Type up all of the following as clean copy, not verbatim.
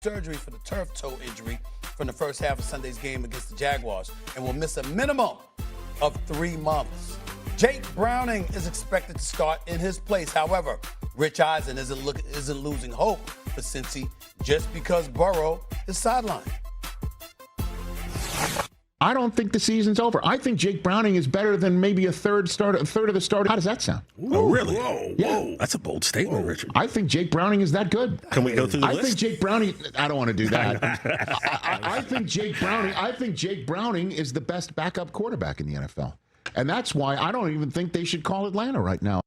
surgery for the turf toe injury from the first half of Sunday's game against the Jaguars and will miss a minimum of 3 months. Jake Browning is expected to start in his place. However, Rich Eisen isn't losing hope for Cincy just because Burrow is sidelined. I don't think the season's over. I think Jake Browning is better than maybe a third of the starter. How does that sound? Oh, really? Whoa. That's a bold statement, Richard. I think Jake Browning is that good. Can we go through the list? I think Jake Browning. I don't want to do that. I think Jake Browning. I think Jake Browning is the best backup quarterback in the NFL, and that's why I don't even think they should call Atlanta right now.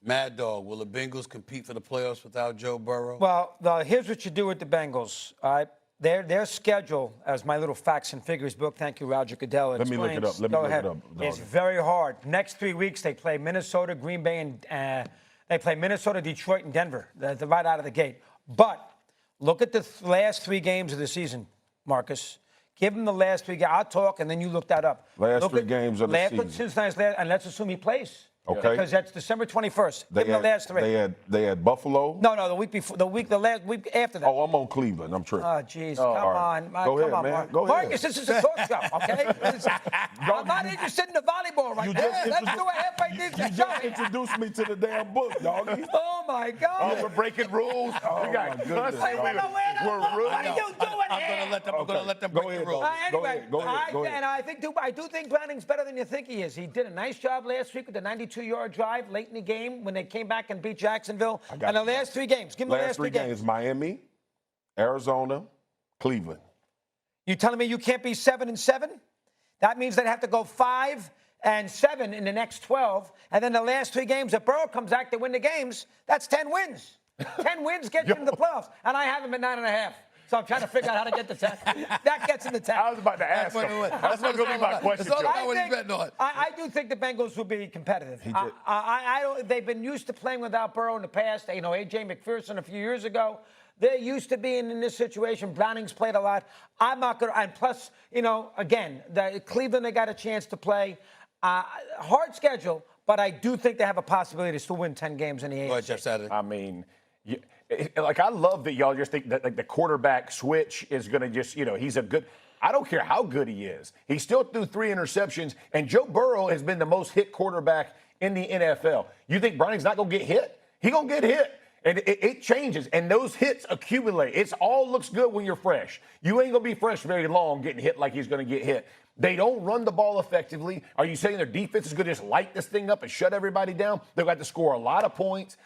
Mad Dog, will the Bengals compete for the playoffs without Joe Burrow? Well, here's what you do with the Bengals. All right. Their schedule, as my little facts and figures book, thank you, Roger Goodell, Let me look it up. Go ahead. It's very hard. Next 3 weeks, they play Minnesota, Green Bay, and they play Minnesota, Detroit, and Denver. They're right out of the gate. But look at the last 3 games of the season, Marcus. Give him the last 3 games. I'll talk, and then you look that up. Last 3 games of the season. And let's assume he plays. Okay. Because that's December 21st. Give him the last 3. They had Buffalo. No, the week before, the last week after that. Oh, I'm on Cleveland. I'm tripping. Oh, jeez, come on. Go ahead, man. Go ahead. Marcus, this is a talk show, okay? I'm not interested in the volleyball right now. Let's do a halfway decent You show. just introduced me to the damn book, doggy. Oh, my God. We're breaking rules. What are you doing I'm gonna let them Go break the ahead, rules. Anyway, Go ahead. and I do think Browning's better than you think he is. He did a nice job last week with the 92-yard drive late in the game when they came back and beat Jacksonville. And the last 3 games. Give him the last 3 games. Miami, Arizona, Cleveland. You telling me you can't be 7-7? That means they'd have to go 5-7 in the next 12. And then the last 3 games, if Burrow comes back to win the games, that's 10 wins. 10 wins get you into the playoffs. And I have him at 9.5. So I'm trying to figure out how to get the 10. That gets in the 10. I was about to ask him. That's going to be my question. I do think the Bengals will be competitive. They've been used to playing without Burrow in the past. You know, A.J. McPherson a few years ago. They're used to being in this situation. Browning's played a lot. I'm not going to. And plus, you know, again, Cleveland, they got a chance to play. Hard schedule, but I do think they have a possibility to still win 10 games in the AFC. Go ahead, Jeff Saturday. I mean, I love that y'all just think that like the quarterback switch is going to just, you know, he's a good. I don't care how good he is. He still threw 3 interceptions, and Joe Burrow has been the most hit quarterback in the NFL. You think Browning's not going to get hit? He going to get hit. And it changes, and those hits accumulate. It all looks good when you're fresh. You ain't going to be fresh very long getting hit like he's going to get hit. They don't run the ball effectively. Are you saying their defense is going to just light this thing up and shut everybody down? They've got to score a lot of points.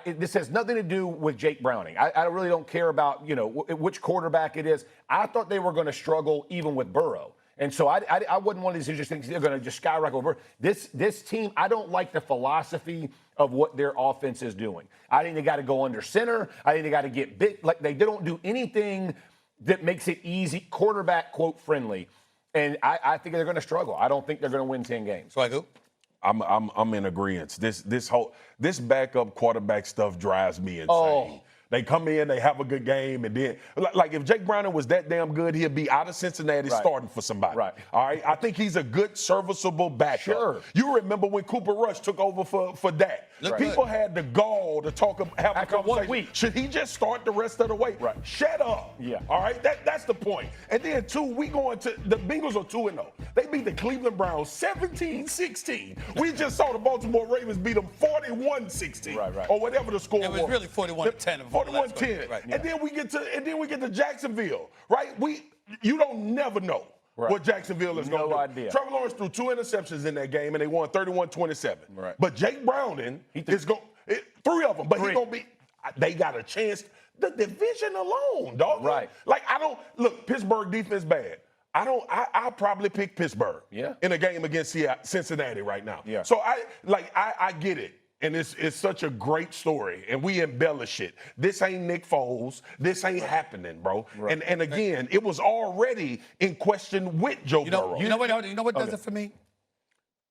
This has nothing to do with Jake Browning. I really don't care about, you know, which quarterback it is. I thought they were going to struggle even with Burrow. And so I wasn't one of these who just thinks they're going to just skyrocket over. This team, I don't like the philosophy of what their offense is doing. I think they got to go under center. I think they got to get big. Like they don't do anything that makes it easy, quarterback, quote, friendly. And I think they're going to struggle. I don't think they're going to win 10 games. So I go. I'm in agreement. This backup quarterback stuff drives me insane. Oh. They come in, they have a good game, and then, like, if Jake Browning was that damn good, he'd be out of Cincinnati starting for somebody. Right. All right? I think he's a good, serviceable backup. Sure. You remember when Cooper Rush took over for Dak. People had the gall to have a conversation. 1 week. Should he just start the rest of the way? Right. Shut up. Yeah. All right? That's the point. And then, 2, we going to – the Bengals are 2-0. They beat the Cleveland Browns 17-16. We just saw the Baltimore Ravens beat them 41-16. Right. Or whatever the score was. It was really 41-10. 41-10. Right. And then we get to Jacksonville, right? You don't never know what Jacksonville is going to do. No idea. Trevor Lawrence threw 2 interceptions in that game, and they won 31-27. Right. But Jake Browning is going 3 of them, but he's going to be. They got a chance. The division alone, dog. Right. Like look. Pittsburgh defense bad. I'll probably pick Pittsburgh. Yeah. In a game against Cincinnati right now. Yeah. So I get it. And it's such a great story, and we embellish it. This ain't Nick Foles. This ain't happening, bro. Right. And again, it was already in question with Joe Burrow. You know what does it for me?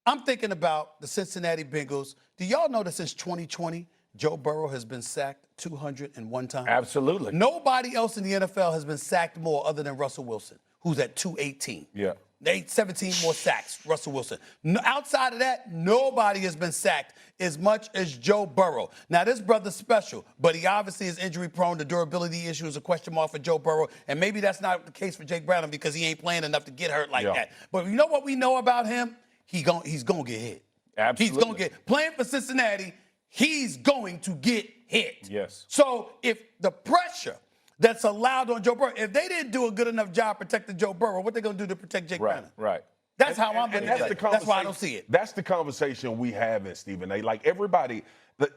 I'm thinking about the Cincinnati Bengals. Do y'all know that since 2020, Joe Burrow has been sacked 201 times? Absolutely. Nobody else in the NFL has been sacked more other than Russell Wilson, who's at 218. Yeah. They 17 more sacks, Russell Wilson. No, outside of that, nobody has been sacked as much as Joe Burrow. Now, this brother's special, but he obviously is injury prone. The durability issue is a question mark for Joe Burrow, and maybe that's not the case for Jake Browning because he ain't playing enough to get hurt like that. But you know what we know about him? He's going to get hit. Absolutely. He's going to get, playing for Cincinnati, he's going to get hit. Yes. So if the pressure that's allowed on Joe Burrow, if they didn't do a good enough job protecting Joe Burrow, what they going to do to protect Jake Browning? Right. That's how I'm looking at it. That's why I don't see it. That's the conversation we have in Stephen A. Like everybody,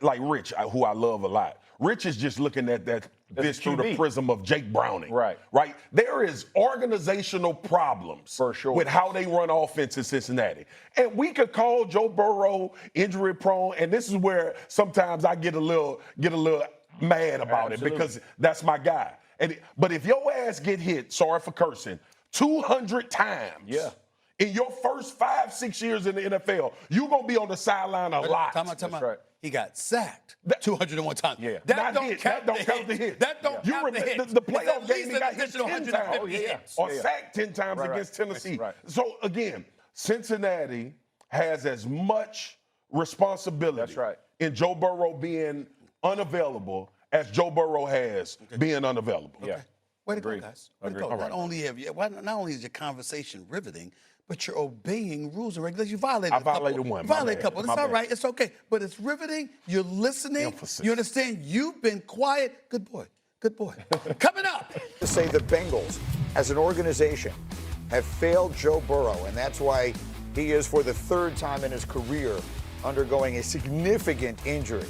like Rich, who I love a lot. Rich is just looking at this through the prism of Jake Browning. Right. There is organizational problems for sure with how they run offense in Cincinnati. And we could call Joe Burrow injury prone, and this is where sometimes I get a little mad about it because that's my guy. But if your ass get hit, sorry for cursing, 200 times in your first 5-6 years in the NFL, you're going to be on the sideline a lot. Time out. Right. He got sacked 201 times. Yeah. That don't count the hit. That don't count the hit. The playoff game, he got hit 10 150 times. Or sacked 10 times against Tennessee. So, again, Cincinnati has as much responsibility in Joe Burrow being unavailable as Joe Burrow has being unavailable. Okay. Way to go, guys. Way to go. Not only is your conversation riveting, but you're obeying rules and regulations. You violated I violated one. You violated a couple. It's all right. It's okay. But it's riveting. You're listening. Emphasis. You understand? You've been quiet. Good boy. Good boy. Coming up. To say the Bengals, as an organization, have failed Joe Burrow, and that's why he is, for the third time in his career, undergoing a significant injury.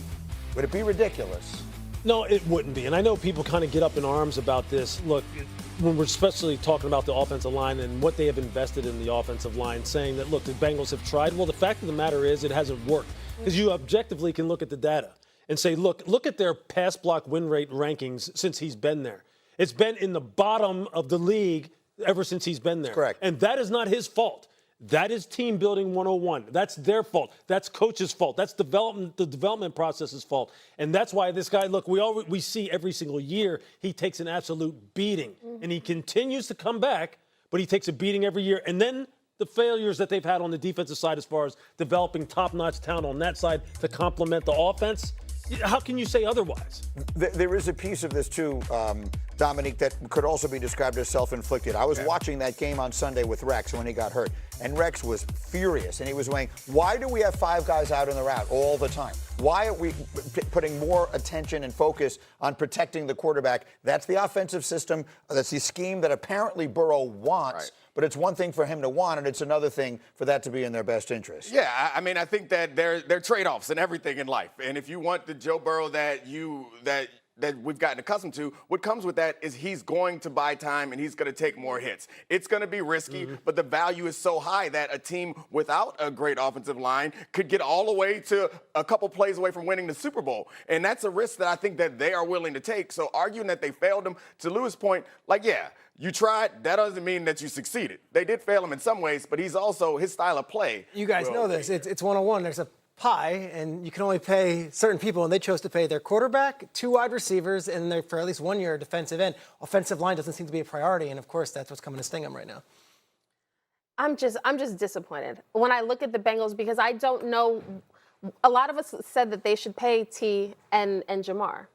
Would it be ridiculous? No, it wouldn't be. And I know people kind of get up in arms about this. Look, when we're especially talking about the offensive line and what they have invested in the offensive line, saying that, look, the Bengals have tried. Well, the fact of the matter is it hasn't worked. Because you objectively can look at the data and say, look at their pass block win rate rankings since he's been there. It's been in the bottom of the league ever since he's been there. Correct. And that is not his fault. That is team building 101. That's their fault. That's coach's fault. That's the development process's fault. And that's why this guy, look, we see every single year he takes an absolute beating. And he continues to come back, but he takes a beating every year. And then the failures that they've had on the defensive side as far as developing top-notch talent on that side to complement the offense. How can you say otherwise? There is a piece of this, too, Dominique, that could also be described as self-inflicted. I was watching that game on Sunday with Rex when he got hurt, and Rex was furious, and he was saying, why do we have 5 guys out in the route all the time? Why are we putting more attention and focus on protecting the quarterback? That's the offensive system. That's the scheme that apparently Burrow wants. Right. But it's one thing for him to want, and it's another thing for that to be in their best interest. Yeah, I mean, I think that there are trade-offs in everything in life. And if you want the Joe Burrow that we've gotten accustomed to, what comes with that is he's going to buy time and he's going to take more hits. It's going to be risky, but the value is so high that a team without a great offensive line could get all the way to a couple plays away from winning the Super Bowl. And that's a risk that I think that they are willing to take. So arguing that they failed him, to Louis' point, like, yeah, you tried, that doesn't mean that you succeeded. They did fail him in some ways, but he's also, his style of play. You guys know this. It's 101. There's a pie, and you can only pay certain people, and they chose to pay their quarterback, 2 wide receivers, and for at least 1 year, defensive end. Offensive line doesn't seem to be a priority, and of course, that's what's coming to sting them right now. I'm just disappointed when I look at the Bengals because I don't know. A lot of us said that they should pay T and Jamar.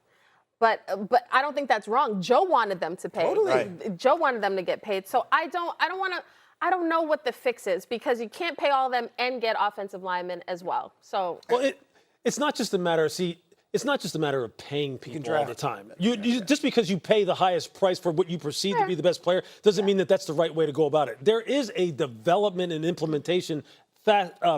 But I don't think that's wrong. Joe wanted them to pay. Totally. Right. Joe wanted them to get paid. So I don't know what the fix is because you can't pay all of them and get offensive linemen as well. So it's not just a matter of paying people all the time. You just because you pay the highest price for what you perceive to be the best player doesn't mean that that's the right way to go about it. There is a development and implementation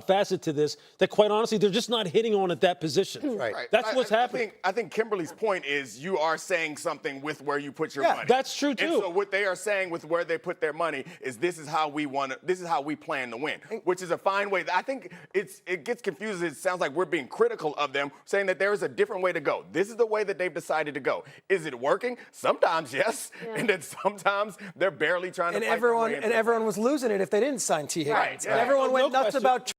facet to this that, quite honestly, they're just not hitting on at that position. Right. That's what's happening. I think Kimberly's point is you are saying something with where you put your money. That's true too. And so what they are saying with where they put their money is this is how we plan to win, which is a fine way. I think it gets confused. It sounds like we're being critical of them, saying that there is a different way to go. This is the way that they've decided to go. Is it working? Sometimes yes, and then sometimes they're barely trying to. And everyone was losing it if they didn't sign T. Higgins. Right. And everyone went nuts about